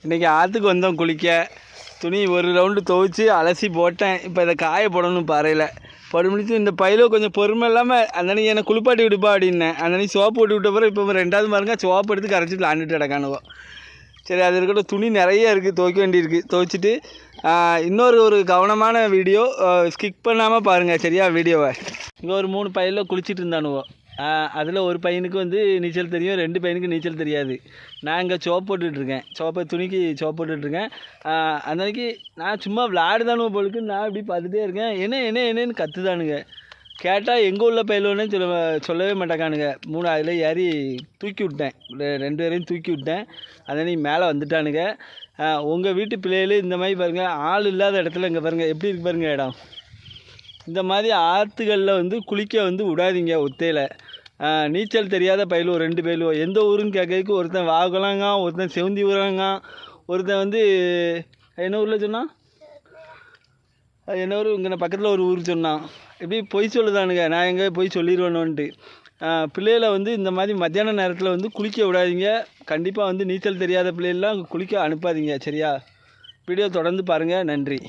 இன்றைக்கி ஆற்றுக்கு வந்தோம் குளிக்க. துணி ஒரு ரவுண்டு துவைச்சி அலசி போட்டேன். இப்போ இதை காய போடணும் பாறையில் போட முடிச்சு. இந்த பையில கொஞ்சம் பொறுமை இல்லாமல் அந்தன்னைக்கு என்னை குளிப்பாட்டி விடுப்பா அப்படின்னேன். அந்தன்னைக்கு சோப்பு போட்டு விட்ட பிறகு இப்போ ரெண்டாவது பாருங்க சோப்பு எடுத்து கரைச்சி விளாண்டுட்டு கிடக்கானுவோ. சரி, அது இருக்கட்டும். துணி நிறைய இருக்குது, துவைக்க வேண்டியிருக்கு. துவைச்சிட்டு ஒரு கவனமான வீடியோ ஸ்கிப் பண்ணாமல் பாருங்கள் சரியா வீடியோவை. இங்கே ஒரு 3 பையனில் குளிச்சுட்டு இருந்தானுவோ. அதில் ஒரு பையனுக்கு நீச்சல் தெரியும், 2 பையனுக்கு நீச்சல் தெரியாது. நான் இங்கே சோப்பு போட்டுட்ருக்கேன், துணிக்கு சோப்பு போட்டுட்ருக்கேன். அன்றைக்கி நான் சும்மா விளாடுதானுவோ போலுக்கு நான் இப்படி பார்த்துட்டே இருக்கேன். என்னன்னு கற்றுதானுங்க. கேட்டால் எங்கே உள்ள பயிலுன்னு சொல்லவே மாட்டாக்கானுங்க. 3 அதில் ஏறி தூக்கி விட்டேன், 2 பேரையும் தூக்கி விட்டேன். அன்றைக்கி மேலே வந்துட்டானுங்க. உங்கள் வீட்டு பிள்ளைகள் இந்த மாதிரி பாருங்கள், ஆள் இல்லாத இடத்துல இங்கே பாருங்கள் எப்படி இருக்கு பாருங்கள் இடம். இந்த மாதிரி ஆற்றுகளில் குளிக்க விடாதீங்க ஒத்தையில். நீச்சல் தெரியாத பயிலுவோ, 2 பயிலுவோ. எந்த ஊருன்னு கேட்கறதுக்கு ஒருத்தன் வாகலாங்க, ஒருத்தன் செவந்தி ஊராங்க, ஒருத்தன் என்ன ஊரில் சொன்னான், என்ன ஊர் இங்கே பக்கத்தில் ஒரு ஊர் சொன்னான். எப்படி பொய் சொல்லுதானுங்க, நான் எங்கே போய் சொல்லிடுவேணுன்ட்டு. பிள்ளைகளை இந்த மாதிரி மத்தியான நேரத்தில் குளிக்க விடாதீங்க. கண்டிப்பாக நீச்சல் தெரியாத பிள்ளைகள்லாம் குளிக்க அனுப்பாதீங்க சரியா. வீடியோ தொடர்ந்து பாருங்கள். நன்றி.